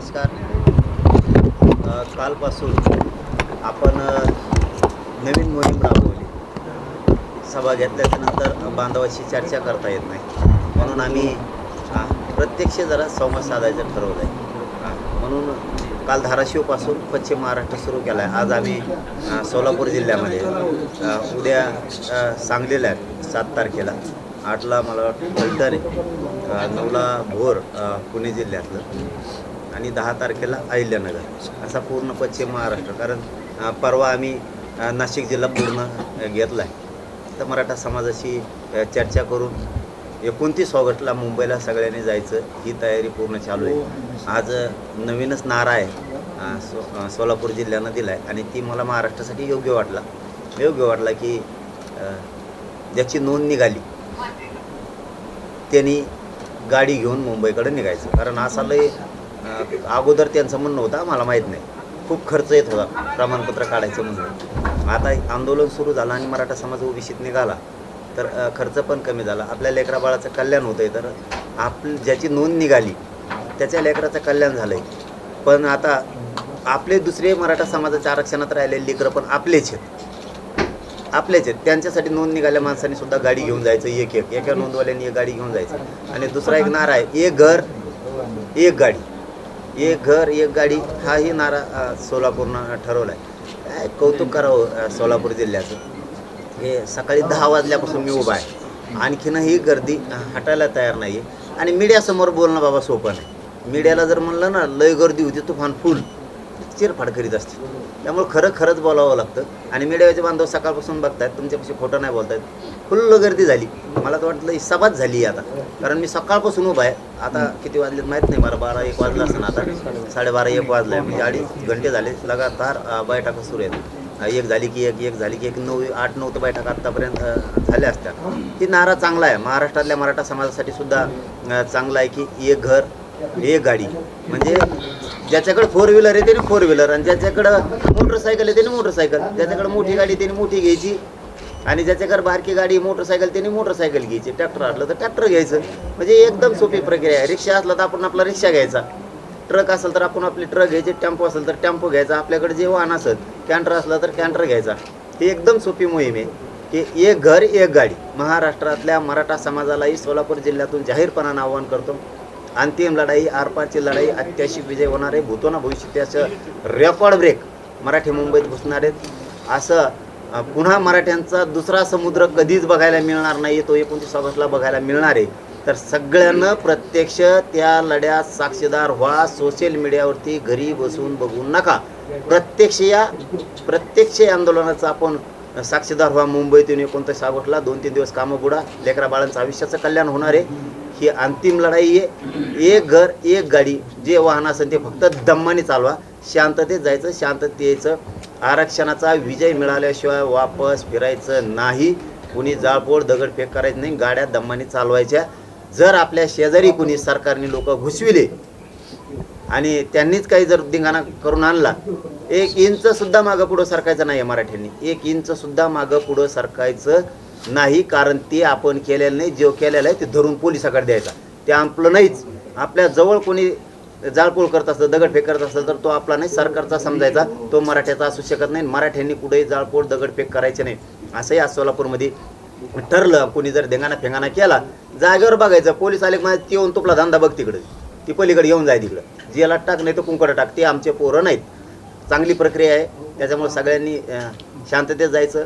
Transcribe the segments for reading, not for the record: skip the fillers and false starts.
नमस्कार. कालपासून आपण नवीन मोहीम राबवली. सभा घेतल्याच्यानंतर बांधवाशी चर्चा करता येत नाही, म्हणून आम्ही प्रत्यक्ष जरा संवाद साधायचं ठरवलं आहे. म्हणून काल धाराशिवपासून पश्चिम महाराष्ट्र सुरू केला आहे. आज आम्ही सोलापूर जिल्ह्यामध्ये, उद्या सांगलीला आहे 7 तारखेला, 8ला मला वाटतं फलटण, 9ला भोर पुणे जिल्ह्यातलं, आणि 10 तारखेला अहिल्यानगर, असा पूर्ण पश्चिम महाराष्ट्र. कारण परवा आम्ही नाशिक जिल्हा पूर्ण घेतला आहे. तर मराठा समाजाशी चर्चा करून 29 ऑगस्टला मुंबईला सगळ्यांनी जायचं ही तयारी पूर्ण चालू आहे. आज नवीनच नारा आहे सोलापूर जिल्ह्यानं दिला आहे, आणि ती मला महाराष्ट्रासाठी योग्य वाटला की ज्याची नोंद निघाली त्यांनी गाडी घेऊन मुंबईकडे निघायचं. कारण असा लय अगोदर त्यांचं म्हणणं होतं, आम्हाला माहीत नाही, खूप खर्च येत होता प्रमाणपत्र काढायचं म्हणून. आता आंदोलन सुरू झालं आणि मराठा समाज ओबीसीत निघाला तर खर्च पण कमी झाला, आपल्या लेकरा बाळाचं कल्याण होतं आहे. तर ज्याची नोंद निघाली त्याच्या लेकराचं कल्याण झालं आहे. पण आता आपले दुसरे मराठा समाजाच्या आरक्षणात राहिलेले लेकरं पण आपलेच आहेत. त्यांच्यासाठी नोंद निघाल्या माणसांनी सुद्धा गाडी घेऊन जायचं, एका नोंदवाल्यांनी एक गाडी घेऊन जायचं. आणि दुसरा एक नारा आहे, एक घर एक गाडी, एक घर एक गाडी, हाही नारा सोलापूरनं ठरवला आहे. काय कौतुक करावं सोलापूर जिल्ह्याचं. हे सकाळी 10 वाजल्यापासून मी उभा आहे, आणखीनही गर्दी हटायला तयार नाही आहे. आणि मीडियासमोर बोलणं बाबा सोपं नाही. मीडियाला जर म्हणलं ना लय गर्दी होती, तुफान फुल चिरफाड करीत असते. त्यामुळे खरंच बोलावं लागतं. आणि मीडियाचे बांधव सकाळपासून बघतायत, तुमच्यापाशी खोटं नाही बोलतायत. फुल्ल गर्दी झाली. मला तर वाटलं सभाच झाली आता, कारण मी सकाळपासून उभा आहे. आता किती वाजलेत माहीत नाही, मला 12-1 वाजला असं. आता 12:30-1 वाजला आहे, म्हणजे 2.5 घंटे झाले लगातार बैठका सुरू आहेत. एक झाली की एक झाली की 8-9 तर बैठका आत्तापर्यंत झाल्या असत्या. ही नारा चांगला आहे, महाराष्ट्रातल्या मराठा समाजासाठी सुद्धा चांगला आहे की एक घर एक गाडी. म्हणजे ज्याच्याकडे 4 व्हीलर आहे त्याने 4 व्हीलर, आणि ज्याच्याकडं मोटरसायकल आहे त्याने मोटरसायकल, ज्याच्याकडे मोठी गाडी त्याने मोठी घ्यायची, आणि ज्याच्याकडे बारकी गाडी मोटरसायकल त्याने मोटरसायकल घ्यायची. ट्रॅक्टर असलं तर ट्रॅक्टर घ्यायचं. म्हणजे एकदम सोपी प्रक्रिया आहे. रिक्षा असला तर आपण आपला रिक्षा घ्यायचा, ट्रक असेल तर आपण आपली ट्रक घ्यायची, टेम्पो असेल तर टेम्पो घ्यायचा, आपल्याकडे जे वाहन असेल, कॅन्टर असलं तर कॅन्टर घ्यायचा. ही एकदम सोपी मोहीम आहे की एक घर एक गाडी. महाराष्ट्रातल्या मराठा समाजालाही सोलापूर जिल्ह्यातून जाहीरपणानं आवाहन करतो, अंतिम लढाई, आरपारची लढाई, अत्याशी विजय होणार आहे. भूतोना भविष्याचं रेकॉर्ड ब्रेक मराठी मुंबईत घुसणार आहेत. असं पुन्हा मराठ्यांचा दुसरा समुद्र कधीच बघायला मिळणार नाही, तो 29 ऑगस्टला बघायला मिळणार आहे. तर सगळ्यांना प्रत्यक्ष त्या लढ्यात साक्षीदार व्हा. सोशल मीडियावरती घरी बसून बघू नका, प्रत्यक्ष आंदोलनाचा आपण साक्षीदार व्हा. मुंबईतून 29 ऑगस्टला 2-3 दिवस कामं बुडा, लेकरा बाळांचं आयुष्याचं कल्याण होणार आहे. ही अंतिम लढाई आहे. एक घर एक गाडी. जे वाहन असेल ते फक्त दम्माने चालवा, शांततेत जायचं, शांततेत यायचं. आरक्षणाचा विजय मिळाल्याशिवाय वापस फिरायचं नाही. कुणी जाळपोळ दगडफेक करायचं नाही, गाड्या दम्माने चालवायच्या. जर आपल्या शेजारी कुणी सरकारने लोक घुसविले आणि त्यांनीच काही जर धिंगाणा करून आणला, 1 इंच सुद्धा मागं पुढं सरकायचं नाही. मराठ्यांनी 1 इंच सुद्धा मागं पुढं सरकायचं नाही, कारण ते आपण केलेलं नाही. जो केलेलं आहे ते धरून पोलिसाकडे द्यायचा. ते आपलं नाहीच. आपल्या जवळ कोणी जाळपोळ करत असतं, दगडफेक करत असतं, तर तो आपला नाही, सरकारचा समजायचा. तो मराठ्याचा असू शकत नाही. मराठ्यांनी कुठेही जाळपोळ दगडफेक करायचे नाही, असंही आज सोलापूरमध्ये ठरलं. कोणी जर धिंगाणा फेंगाणा केला, जागेवर बघायचं. पोलीस आले की ते येऊन तुपला धंदा बघ तिकडे, ती पलीकडे येऊन जाय, तिकडं जेला टाक, नाही तर कुंकडं टाक. ते आमचे पोरं नाहीत. चांगली प्रक्रिया आहे. त्याच्यामुळे सगळ्यांनी शांततेत जायचं.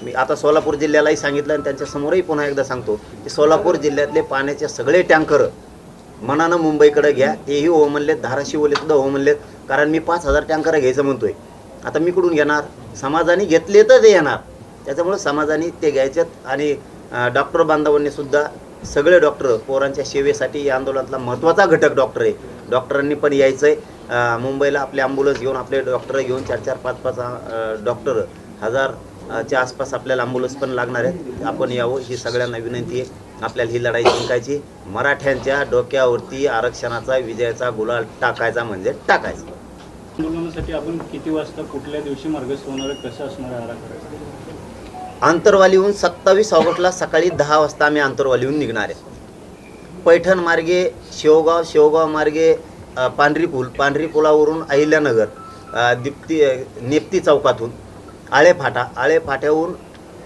मी आता सोलापूर जिल्ह्यालाही सांगितलं, आणि त्यांच्यासमोरही पुन्हा एकदा सांगतो की सोलापूर जिल्ह्यातले पाण्याचे सगळे टँकर मनानं मुंबईकडे घ्या. तेही हो म्हणलेत, धाराशिवले सुद्धा हो म्हणलेत. कारण मी 5,000 टँकर घ्यायचं म्हणतोय. आता मी कुठून घेणार? समाजाने घेतले तर ते येणार. त्याच्यामुळे समाजाने ते घ्यायच्यात. आणि डॉक्टर बांधवांनी सुद्धा, सगळे डॉक्टर पोरांच्या सेवेसाठी या आंदोलनातला महत्त्वाचा घटक डॉक्टर आहे. डॉक्टरांनी पण यायचं आहे मुंबईला. आपले ॲम्ब्युलन्स घेऊन, आपले डॉक्टर घेऊन 4-4, 5-5 डॉक्टर, 1000च्या आसपास आपल्याला ॲम्ब्युलन्स पण लागणार आहेत. आपण यावं, ही सगळ्यांना विनंती आहे. आपल्याला ही लढाई जिंकायची. मराठ्यांच्या डोक्यावरती आरक्षणाचा विजयाचा गुलाल टाकायचा म्हणजे टाकायचा. आंदोलनासाठी आपण किती वाजता, कुठल्या दिवशी मार्गस्थ होणार आहे, कसं असणार आहे आराखडा? आंतरवालीहून 27 ऑगस्टला सकाळी 10 वाजता आम्ही आंतरवालीहून निघणार आहे. पैठण मार्गे शेवगाव, शेवगाव मार्गे पांढरी पुलावरून अहिल्यानगर, नेप्ती चौकातून आळे फाट्यावरून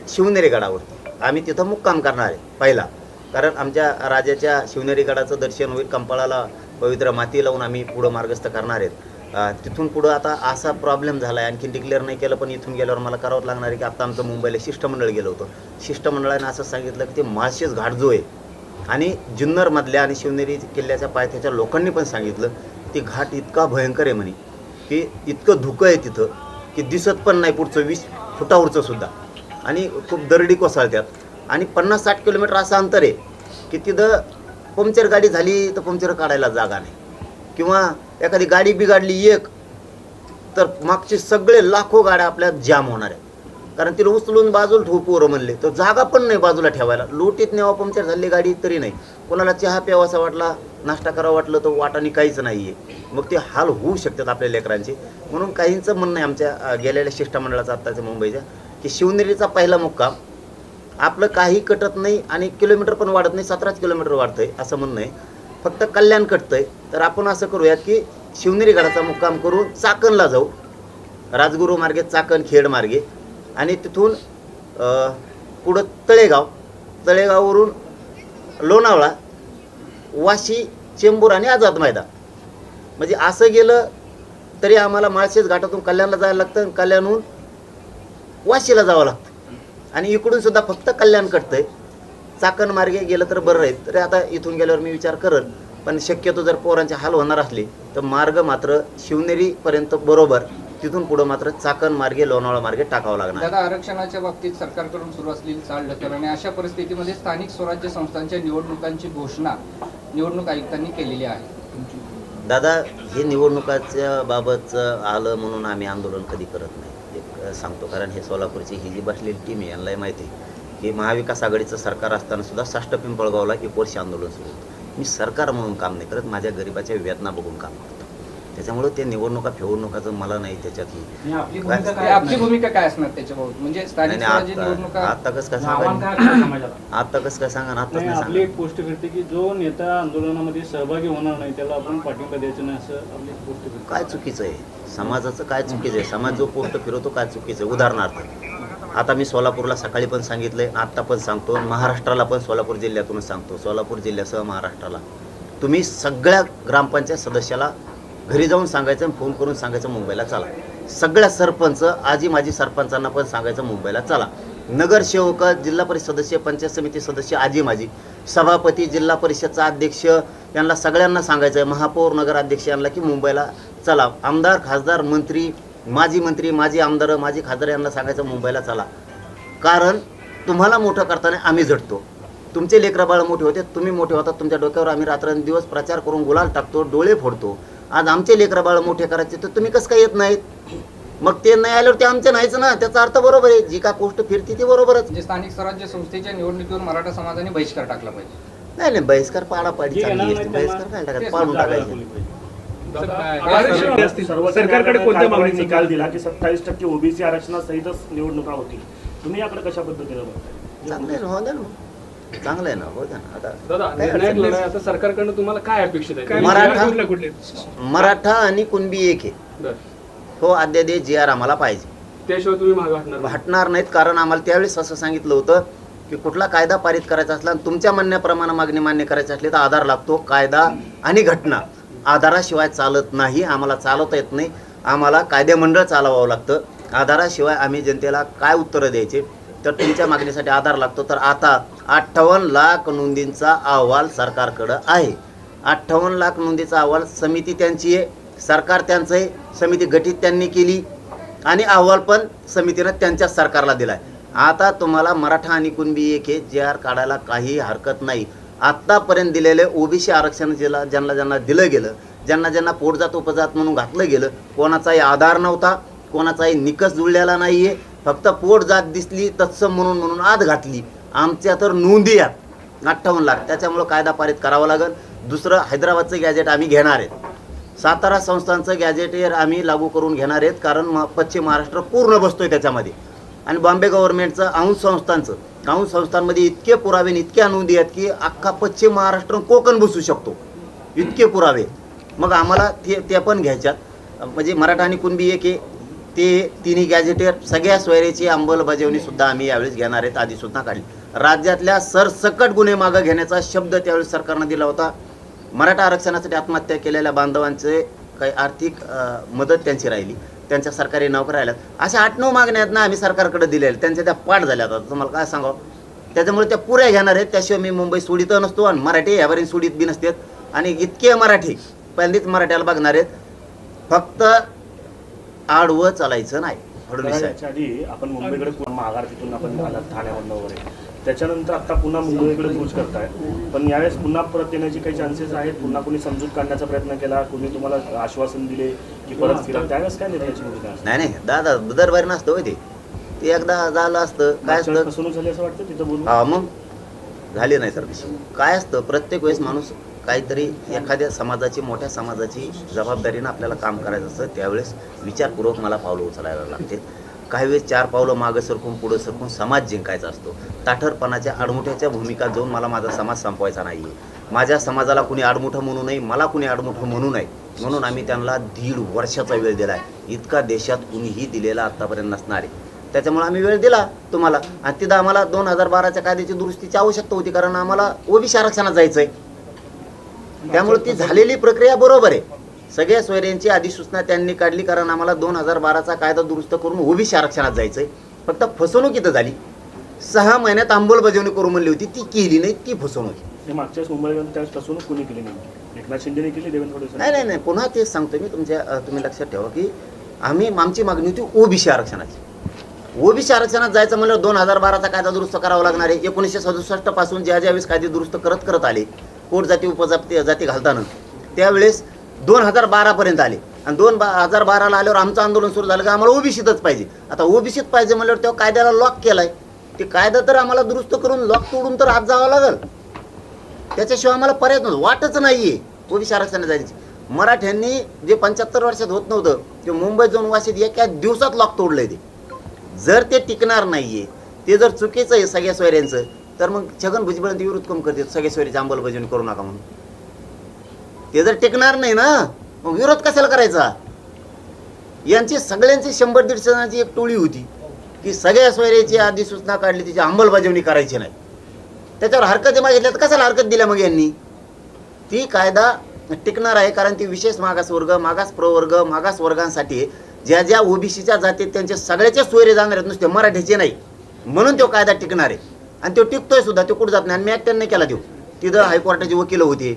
शिवनेरी गडावरती आम्ही तिथं मुक्काम करणार आहे पहिला. कारण आमच्या राजाच्या शिवनेरी गडाचं दर्शन होईल, कंपाळाला पवित्र माती लावून आम्ही पुढं मार्गस्थ करणार आहेत. तिथून पुढं आता असा प्रॉब्लेम झाला आहे, आणखी डिक्लेअर नाही केलं, पण इथून गेल्यावर मला करावं लागणार आहे की आता आमचं मुंबईला शिष्टमंडळ गेलं होतं. शिष्टमंडळाने असं सांगितलं की ते माळशेज घाट जो आहे आणि जुन्नरमधल्या आणि शिवनेरी किल्ल्याच्या पायथ्याच्या लोकांनी पण सांगितलं की घाट इतका भयंकर आहे म्हणे, की इतकं धुकं आहे तिथं की दिसत पण नाही पुढचं 20 फुटावरचं सुद्धा, आणि खूप दरडी कोसळतात, आणि 50-60 किलोमीटर असं अंतर आहे की तिथं पंक्चर गाडी झाली तर पंक्चर काढायला जागा नाही, किंवा एखादी गाडी बिघडली एक तर मागचे सगळे लाखो गाड्या आपल्या जाम होणार आहेत. कारण तिला उचलून बाजूला ठेवू पोरं म्हणले तर जागा पण नाही बाजूला ठेवायला. लोटीत नेवा पंक्चर झाली गाडी तरी नाही, कोणाला चहा प्यावासा वाटला, नाश्ता करावा वाटलं तर वाटाने काहीच नाही आहे. मग ते हाल होऊ शकतात आपल्या लेकरांचे. म्हणून काहींचं म्हणणं आहे आमच्या गेलेल्या शिष्टमंडळाचं आत्ताच्या मुंबईच्या की शिवनेरीचा पहिला मुक्काम आपलं काही कटत नाही आणि किलोमीटर पण वाढत नाही, 17 किलोमीटर वाढतं आहे असं म्हणणं आहे, फक्त कल्याण कटतं आहे. तर आपण असं करूयात की शिवनेरी गडाचा मुक्काम करून चाकणला जाऊ, राजगुरू मार्गे चाकण खेड मार्गे, आणि तिथून पुढं तळेगाववरून लोणावळा, वाशी, चेंबूर आणि आझाद मैदान. म्हणजे असं गेलं तरी आम्हाला माळशेज घाटातून कल्याणला जायला लागतं आणि कल्याणहून वाशीला जावं लागतं, आणि इकडून सुद्धा फक्त कल्याण कटतंय. चाकण मार्गे गेलं तर बरं राहील. तरी आता इथून गेल्यावर मी विचार करेल, पण शक्यतो जर पोरांचे हाल होणार असले तर मार्ग मात्र शिवनेरीपर्यंत बरोबर, तिथून पुढं मात्र चाकण मार्गे लोणावळा मार्गे टाकावं लागणार. दादा, आरक्षणाच्या बाबतीत सरकारकडून सुरू असलेली चालढकल आणि अशा परिस्थितीमध्ये स्थानिक स्वराज्य संस्थांच्या निवडणुकांची घोषणा निवडणूक आयुक्तांनी केलेली आहे. दादा, हे निवडणुकाच्या बाबतचं आलं म्हणून आम्ही आंदोलन कधी करत नाही, एक सांगतो. कारण हे सोलापूरची ही जी बसलेली टीम आहे यांनाही माहिती आहे की महाविकास आघाडीचं सरकार असताना सुद्धा साष्ट पिंपळगावला 1 वर्ष आंदोलन सुरू होतं. मी सरकार म्हणून काम नाही करत, माझ्या गरिबाच्या वेदना बघून काम करतो. त्याच्यामुळे ते निवडणुका फेवणुकाचं मला नाही त्याच्यात. आपली भूमिका काय असणार त्याच्याबाबत? म्हणजे स्थानिक स्वराज्य निवडणुका आता कसं काय सांगा, आता कसं काय सांगा ना, आताच नाही आपली एक सांगा. पोस्ट करते की जो नेता आंदोलनामध्ये सहभागी होणार नाही त्याला आपण पाठिंबा द्यायचं नाही, असं आपली एक पोस्ट करते. काय चुकीचं आहे समाजाचं? काय चुकीचं आहे? समाज जो पोस्ट फिरवतो काय चुकीचं आहे? उदाहरणार्थ आता मी सोलापूरला सकाळी पण सांगितलंय, आत्ता पण सांगतो, महाराष्ट्राला पण सोलापूर जिल्ह्यातूनच सांगतो, सोलापूर जिल्ह्यासह महाराष्ट्राला तुम्ही सगळ्या ग्रामपंचायत सदस्याला घरी जाऊन सांगायचं आणि फोन करून सांगायचं मुंबईला चला. सगळ्या सरपंच, आजी माजी सरपंचांना पण सांगायचं मुंबईला चला. नगरसेवक, जिल्हा परिषद सदस्य, पंचायत समिती सदस्य, आजी माजी, सभापती, जिल्हा परिषदचा अध्यक्ष, यांना सगळ्यांना सांगायचं आहे, महापौर, नगराध्यक्ष यांना की मुंबईला चला. आमदार, खासदार, मंत्री, माजी आमदार, माजी खासदार यांना सांगायचं मुंबईला चला. कारण तुम्हाला मोठं करताना आम्ही झटतो. तुमचे लेकरं बाळ मोठे होते, तुम्ही मोठे होतात, तुमच्या डोक्यावर आम्ही रात्रंदिवस प्रचार करून गुलाल टाकतो, डोळे फोडतो. आज आमचे लेकरं बाळ मोठे करायचे तर तुम्ही कसं काय येत नाहीत? मग ते नाही आल्यावर ते आमचं नाहीच ना. त्याचा अर्थ बरोबर आहे, जी का पोस्ट फिरते ती बरोबरच. म्हणजे स्थानिक स्वराज्य संस्थेच्या निवडणुकीवर मराठा समाजाने बहिष्कार टाकला पाहिजे. नाही बहिष्कार पाडापाडी चांगली असते, बहिष्कार काय टाकत, पाडून टाकायचं. सरकारकडे कोणत्या मागणी निकाल दिला की 27% ओबीसी आरक्षणासहितच निवडणुका होतील, तुम्ही याकडे कशा पद्धतीने बघताय? चांगलं आहे ना, हो द्या ना, चांगलं आहे ना, हो द्या ना. दादा, काय निर्णायक लढाई आता सरकारकडनं तुम्हाला काय अपेक्षित आहे? मराठा आणि कुणबी एक आहे. बरं. हो, अध्यादेश GR आम्हाला पाहिजे, त्याशिवाय तुम्ही मागे हटणार नाही. हटणार नाहीत. कारण आम्हाला त्यावेळेस असं सांगितलं होतं की कुठला कायदा पारित करायचा असला आणि तुमच्या म्हणण्याप्रमाणे मागणी मान्य करायची असली तर आधार लागतो. कायदा आणि घटना आधाराशिवाय चालत नाही, आम्हाला चालवता येत नाही, आम्हाला कायदेमंडळ चालवावं लागतं. आधाराशिवाय आम्ही जनतेला काय उत्तरं द्यायचे? तर तुमच्या मागणीसाठी आधार लागतो. तर आता 58 लाख नोंदींचा अहवाल सरकारकडं आहे. 58 लाख नोंदीचा अहवाल, समिती त्यांची आहे, सरकार त्यांचं आहे, समिती गठीत त्यांनी केली आणि अहवाल पण समितीनं त्यांच्याच सरकारला दिला आहे. आता तुम्हाला मराठा आणि कुणबी एक हे GR काढायला काही हरकत नाही. आत्तापर्यंत दिलेले ओबीसी आरक्षण ज्यांना ज्यांना दिलं गेलं, ज्यांना ज्यांना पोटजात उपजात म्हणून घातलं गेलं, कोणाचाही आधार नव्हता, कोणाचाही निकष जुळलेला नाही आहे, फक्त पोट जात दिसली तत्सम म्हणून आत घातली. आमच्या तर नोंदी आहेत 58 लाख. त्याच्यामुळं कायदा पारित करावा लागेल. दुसरं, हैदराबादचं गॅजेट आम्ही घेणार आहेत, सातारा संस्थांचं गॅजेट आम्ही लागू करून घेणार आहेत. कारण पश्चिम महाराष्ट्र पूर्ण बसतोय त्याच्यामध्ये. आणि बॉम्बे गव्हर्नमेंटचं अंश संस्थांमध्ये इतके पुरावे, इतक्या नोंदी आहेत की अख्खा पश्चिम महाराष्ट्र कोकण बसू शकतो, इतके पुरावे. मग आम्हाला ते पण घ्यायच्यात. म्हणजे मराठा आणि कुणबी एक आहे, ते तिन्ही गॅजेटेर सगळ्या सोयऱ्याची अंमलबजावणीसुद्धा आम्ही यावेळेस घेणार आहेत, अधिसूचना काढली. राज्यातल्या सरसकट गुन्हे मागं घेण्याचा शब्द त्यावेळेस सरकारनं दिला होता. मराठा आरक्षणासाठी आत्महत्या केलेल्या बांधवांचे काही आर्थिक मदत त्यांची राहिली, त्यांच्या सरकारी नोकऱ्या राहिल्यात, अशा 8-9 मागण्या आहेत ना आम्ही सरकारकडे दिलेल्या, त्यांच्या त्या पाठ झाल्या. आता तुम्हाला काय सांगावं, त्याच्यामुळे त्या पुऱ्या घेणार आहेत. त्याशिवाय मी मुंबई सोडित नसतो आणि मराठी यावरील सोडित बी नसतात. आणि इतके मराठी पहिल्यांदाच मराठ्याला बघणार आहेत, फक्त आडवं चालायचं नाही. फडणवीस साहेब, याच्या आधी आपण मुंबईकडे माघार तिथून आपण आलात ठाण्यामधनं वगैरे, त्याच्यानंतर आता पुन्हा मुंबईकडे कूच करताय, पण यावेळेस पुन्हा परत येण्याचे काही चान्सेस आहेत? पुन्हा कोणी समजूत काढण्याचा प्रयत्न केला, कोणी तुम्हाला आश्वासन दिले की परत फिरा, त्यावेळेस काय निर्णयाची भूमिका असते? नाही दादा दरबारी नसतं होय ते एकदा झालं असतं. काय असतं, फसवणूक झाली असं वाटतं तिथं बोलून? हा मग झाली नाही तर काय असतं, प्रत्येक वेळेस माणूस काहीतरी एखाद्या समाजाची, मोठ्या समाजाची जबाबदारीनं आपल्याला काम करायचं असतं, त्यावेळेस विचारपूर्वक मला पावलं उचलायला लागते. काही वेळेस 4 पावलं मागं सरकून पुढं सरकून समाज जिंकायचा असतो. ताठरपणाच्या आडमुठ्याच्या भूमिका जाऊन मला माझा समाज संपवायचा नाही आहे. माझ्या समाजाला कुणी आडमुठं म्हणू नये, मला कुणी आडमुठं म्हणू नये, म्हणून आम्ही त्यांना 1.5 वर्षाचा वेळ दिला आहे. इतका देशात कुणीही दिलेला आत्तापर्यंत नसणार आहे. त्याच्यामुळे आम्ही वेळ दिला तुम्हाला. आणि तिथं आम्हाला 2012च्या कायद्याची दुरुस्तीची आवश्यकता होती, कारण आम्हाला ओबीसी आरक्षणात जायचं आहे. त्यामुळे ती झालेली प्रक्रिया बरोबर आहे. सगळ्या सोयऱ्यांची अधिसूचना त्यांनी काढली, कारण आम्हाला 2012चा कायदा दुरुस्त करून ओबीसी आरक्षणात जायचं आहे. फक्त फसवणूक इथं झाली. 6 महिन्यात अंमलबजावणी करू म्हणली होती, ती केली नाही, ती फसवणूक. हे मागच्याच मुंबईमध्ये त्यावेळेस फसवणूक कोणी केली नाही? एकनाथ शिंदेने केली, देवेंद्र फडणवीस? नाही, पुन्हा तेच सांगतो मी तुम्ही लक्षात ठेवा की आमची मागणी होती ओबीसी आरक्षणाची. ओबीसी आरक्षणात जायचं म्हणलं 2012चा कायदा दुरुस्त करावा लागणार आहे. 1967 पासून ज्या वेळेस कायदे दुरुस्त करत आले, पोट जाती उपजाती घालताना, त्यावेळेस 2012 पर्यंत आले. आणि 2012ला आल्यावर आमचं आंदोलन सुरू झालं की आम्हाला ओबीसीतच पाहिजे. आता ओबीसीत पाहिजे म्हणल्यावर तेव्हा कायद्याला लॉक केलाय. ते कायदा तर आम्हाला दुरुस्त करून लॉक तोडून तर आज जावं लागेल. त्याच्याशिवाय आम्हाला पर्याय नव्हतं, वाटच नाहीये ओबीसी आरक्षणात जायची. मराठ्यांनी जे 75 वर्षात होत नव्हतं ते मुंबईत जाऊन वाशीत एका दिवसात लॉक तोडलंय. ते जर ते टिकणार नाहीये, ते जर चुकीचं आहे सगळ्या सोयऱ्यांचं, तर मग छगन भुजबळ विरोध कम करते सगळ्या सोयरीची अंमलबजावणी करू नका म्हणून. ते जर टिकणार नाही ना, मग विरोध कशाला करायचा? यांची सगळ्यांची 100-150 जणांची एक टोळी होती की सगळ्या सोयऱ्याची अधिसूचना काढली, तिची अंमलबजावणी करायची नाही. त्याच्यावर हरकती मागितल्या तर कशाला हरकत दिल्या मग यांनी? ती कायदा टिकणार आहे, कारण ती विशेष मागासवर्ग, मागास प्रवर्ग, मागास वर्गांसाठी ज्या ज्या ओबीसीच्या जातीत त्यांचे सगळ्याचे सोयरे जाणार आहेत, नुसते मराठीचे नाही. म्हणून तो कायदा टिकणार आहे आणि तो टिकतोय सुद्धा. तो कुठं जात नाही. आणि मी एकट्याने नाही केला तो. तिथं हायकोर्टाचे वकील होते,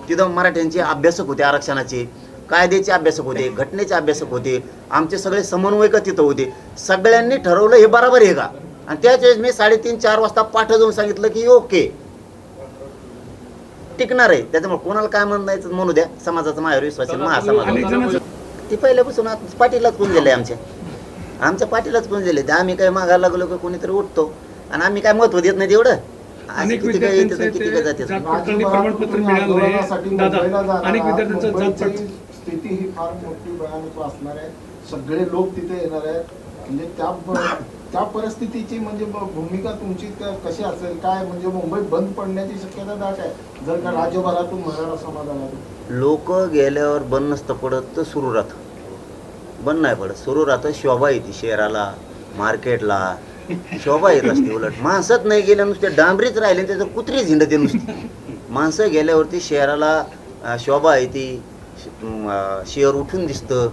तिथं मराठ्यांचे अभ्यासक होते, आरक्षणाचे कायद्याचे अभ्यासक होते, घटनेचे अभ्यासक होते, आमचे सगळे समन्वयक तिथं होते. सगळ्यांनी ठरवलं हे बरोबर आहे का. आणि त्याच वेळेस मी 3:30-4 वाजता पाठ जाऊन सांगितलं की ओके टिकणार आहे. त्याच्यामुळे कोणाला काय म्हणायचं म्हणू द्या, समाजाचा माझ्यावर विश्वास आहे. महासमाज ती पहिल्यापासून पाठीलाच कोण दिलंय, आमच्या पाठीलाच कोण दिले. आम्ही काय मागायला लागलो का कोणीतरी उठतो आणि आम्ही काय महत्व देत नाही तेवढं. अनेक किती काय येतं किती काय विद्यार्थ्यांचे जाते. प्रमाणपत्र मिळालं दादा, अनेक विद्यार्थ्यांचं मुंबईची स्थिती ही फार मोठी भयानक असणार आहे. सगळे लोक तिथे येणार आहेत. म्हणजे त्या परिस्थितीची म्हणजे भूमिका तुमची कशी असेल काय? म्हणजे मुंबई बंद पडण्याची शक्यता दाट आहे जर का राज्यभरातून मराठा समाज आला. लोक गेल्यावर बंद नसतं पडत, तर सुरू राहतं. बंद नाही पडत, सुरू राहतं. शोभा येते शहराला, मार्केटला शोभा येत असते. उलट माणसंच नाही गेल्या, नुसते डांबरीच राहिले, त्याचं कुत्री झिंडते नुसती. माणसं गेल्यावरती शहराला शोभा येते, शहर उठून दिसतं,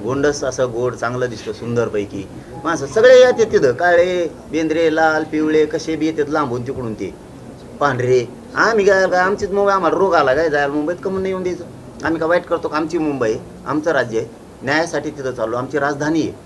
गोंडस असं गोड चांगलं दिसतं सुंदरपैकी. माणसं सगळे येतात तिथं, काळे बेंद्रे लाल पिवळे कसे बी येतात लांबून तिकडून, ते पांढरे. आम्ही काय आमचीच मुंबई, आम्हाला रोग आला काय जायला मुंबईत कमून नाही येऊन द्यायचं? आम्ही काय वाईट करतो का? आमची मुंबई आमचं राज्य आहे, न्यायासाठी तिथं चाललो, आमची राजधानी आहे.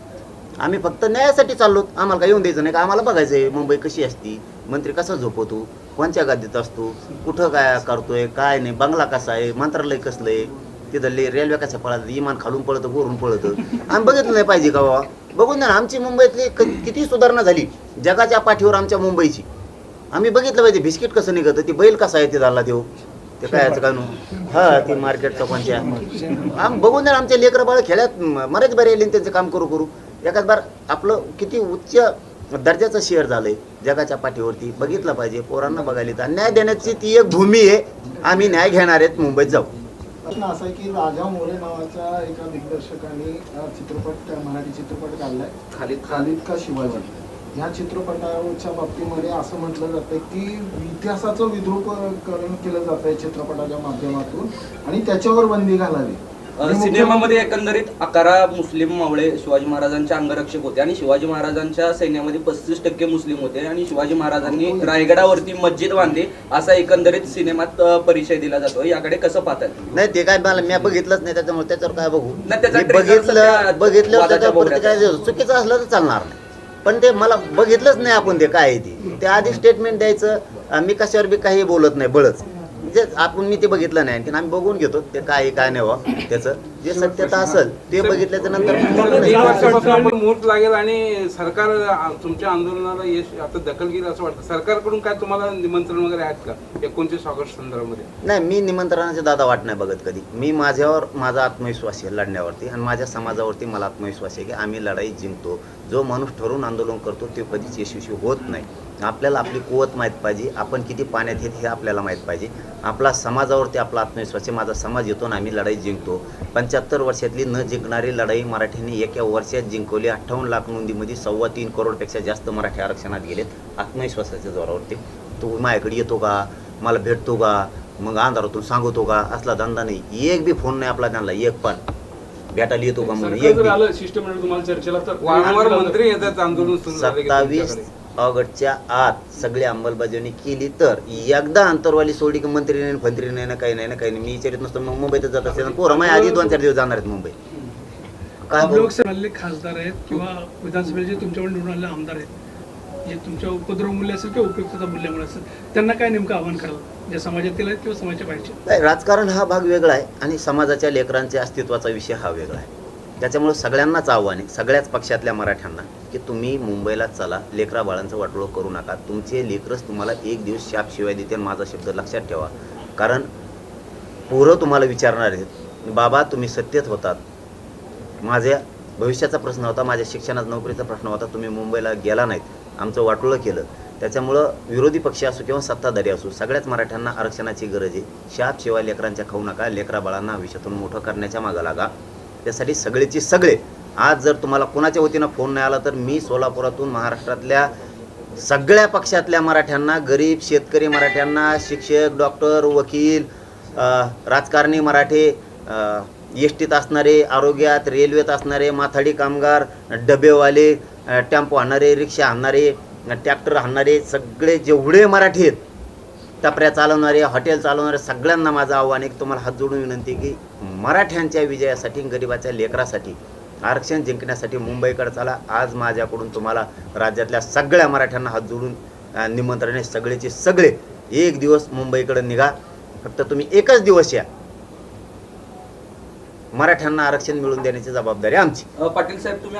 आम्ही फक्त न्यायासाठी चाललो, आम्हाला काय येऊन द्यायचं नाही का? आम्हाला बघायचं आहे मुंबई कशी असती, मंत्री कसा झोपवतो, कोणत्या गादीत असतो, कुठं काय करतोय काय नाही, बंगला कसा आहे, मंत्रालय कसलं आहे, तिथले रेल्वे कशा पळतात, इमान खालून पळतं वरून पळतं. आम्ही बघितलं नाही पाहिजे का बाबा? बघून ना आमची मुंबईतली किती सुधारणा झाली जगाच्या पाठीवर आमच्या मुंबईची. आम्ही बघितलं पाहिजे बिस्किट कसं निघतं, ती बैल कसा आहे ते झाला देऊ, ते काय का हा ती मार्केटचा कोणत्या. आम्ही बघून ना आमचे लेकरं बाळ खेळ्यात मरेच बरे येईल त्यांचं काम करू करू. एखाद बार आपलं किती उच्च दर्जाचं शहर झालंय जगाच्या पाठीवरती, बघितलं पाहिजे. पोरांना बघायला तर न्याय देण्याची ती एक भूमी आहे. आम्ही न्याय घेणार आहेत, मुंबईत जाऊ. प्रश्न असा आहे की राजा मोरे नावाच्या एका दिग्दर्शकाने मराठी चित्रपट काढलाय खालिद का शिवाजी. या चित्रपटाच्या बाबतीमध्ये असं म्हटलं जातं की इतिहासाचं विद्रूपकरण केलं जात आहे चित्रपटाच्या माध्यमातून आणि त्याच्यावर बंदी घालावी. सिनेमामध्ये एकंदरीत 11 मुस्लिम मावळे शिवाजी महाराजांचे अंगरक्षक होते आणि शिवाजी महाराजांच्या सैन्यामध्ये 35% मुस्लिम होते आणि शिवाजी महाराजांनी रायगडावरती मस्जिद बांधली असा एकंदरीत सिनेमात परिचय दिला जातो. याकडे कसं पाहतात? नाही ते काय मला मी बघितलंच नाही त्याच्यामुळे त्याच्यावर काय बघू. नाही, त्याचा मी trailer सध्या बघितलं वादाच्या त्याच्यावरती काय चुकीचं असलं तर चालणार नाही. पण ते मला बघितलंच नाही आपण ते काय आहे ते आधी स्टेटमेंट द्यायचं. मी कशावर बी काही बोलत नाही बळच म्हणजे आपण मी ते बघितलं नाही आणखी आम्ही बघून घेतो ते काय काय नाही व्हा त्याचं जे सत्यता असेल ते बघितल्याच्या नंतर मूर्त लागेल आणि सरकार तुमच्या आंदोलनाला यश आता दखल घेईल असं वाटतं. सरकारकडून काय तुम्हाला निमंत्रण वगैरे आहेत का 29 ऑगस्ट संदर्भामध्ये? नाही मी निमंत्रणाचे दादा वाट नाही बघत कधी. मी माझ्यावर माझा आत्मविश्वास आहे लढण्यावरती आणि माझ्या समाजावरती मला आत्मविश्वास आहे की आम्ही लढाई जिंकतो. जो माणूस ठरवून आंदोलन करतो ते कधीच यशस्वी होत नाही. आपल्याला आपली कुवत माहीत पाहिजे, आपण किती पाण्यात येत हे आपल्याला माहीत पाहिजे. आपला समाजावरती आपला आत्मविश्वास आहे. माझा समाज येतो आणि आम्ही लढाई जिंकतो. 75 वर्षातली न जिंकणारी लढाई मराठ्यांनी एका वर्षात जिंकवली. 58 लाख नोंदीमध्ये 3.25 करोडपेक्षा जास्त मराठी आरक्षणात गेलेत आत्मविश्वासाच्या जोरावरती. तो माझ्याकडे येतो का, मला भेटतो का, मग अंधारातून सांगतो का, असला धंदा नाही. एक बी फोन नाही आपला त्यांना, एक पण भेटायला येतो का म्हणून एक बी. शिष्टमंडळ तुम्हाला चर्चेला तर वारंवार मंत्री येतात आंदोलन सुरू झाले की 27 तुमच्याकडे. ऑगस्टच्या आत सगळी अंमलबजावणी केली तर एकदा अंतरवाली सोडली की मंत्री नाही फंत्री नाही ना काही नाही ना काही नाही. मी विचारित नसतो मग मुंबईतच जात असेल. पोरं माझ्या आधी 2-4 दिवस जाणार आहेत मुंबई. काय बोलू? लोकसभेतले खासदार आहेत किंवा विधानसभेचे तुमच्याकडे निवडून आलेले आमदार आहेत जे तुमच्या उपद्रव मूल्य असेल किंवा उपयुक्तता मूल्यामुळे असेल त्यांना काय नेमकं आव्हान करावं जे समाजातील आहेत किंवा समाजाच्या बाहेरचे? नाही, राजकारण हा भाग वेगळा आहे आणि समाजाच्या लेकरांच्या अस्तित्वाचा विषय हा वेगळा आहे. त्याच्यामुळे सगळ्यांनाच आव्हान आहे सगळ्याच पक्षातल्या मराठ्यांना की तुम्ही मुंबईला चला, लेकरा बाळांचं वाटोळं करू नका. तुमचे लेकरच तुम्हाला एक दिवस शाप शिवाय देते. माझा शब्द लक्षात ठेवा. कारण पोरं तुम्हाला विचारणार आहेत बाबा तुम्ही सत्तेत होतात, माझ्या भविष्याचा प्रश्न होता, माझ्या शिक्षणात नोकरीचा प्रश्न होता, तुम्ही मुंबईला गेला नाहीत, आमचं वाटोळं केलं. त्याच्यामुळं विरोधी पक्ष असो किंवा सत्ताधारी असो सगळ्याच मराठ्यांना आरक्षणाची गरज आहे. शाप शिवाय लेकरांच्या खाऊ नका. लेकरा बाळांना भविष्यातून मोठं करण्याच्या मागं लागा. त्यासाठी सगळेची सगळे आज जर तुम्हाला कोणाच्या वतीनं फोन नाही आला तर मी सोलापुरातून महाराष्ट्रातल्या सगळ्या पक्षातल्या मराठ्यांना, गरीब शेतकरी मराठ्यांना, शिक्षक, डॉक्टर, वकील, राजकारणी मराठे, एसटीत असणारे, आरोग्यात, रेल्वेत असणारे, माथाडी कामगार, डबेवाले, टेम्पो आणणारे, रिक्षा आणणारे, ट्रॅक्टर आणणारे, सगळे जेवढे मराठी आहेत, टपऱ्या चालवणारे, हॉटेल चालवणारे, सगळ्यांना माझं आव्हान आहे की तुम्हाला हात जोडून विनंती की मराठ्यांच्या विजयासाठी, गरिबाच्या लेकरासाठी, आरक्षण जिंकण्यासाठी मुंबईकडे चला. आज माझ्याकडून तुम्हाला राज्यातल्या सगळ्या मराठ्यांना हात जोडून निमंत्रण आहे. सगळेचे सगळे एक दिवस मुंबईकडे निघा. फक्त तुम्ही एकच दिवस या. मराठ्यांना आरक्षण मिळवून देण्याची जबाबदारी आमची. पाटील साहेब तुम्ही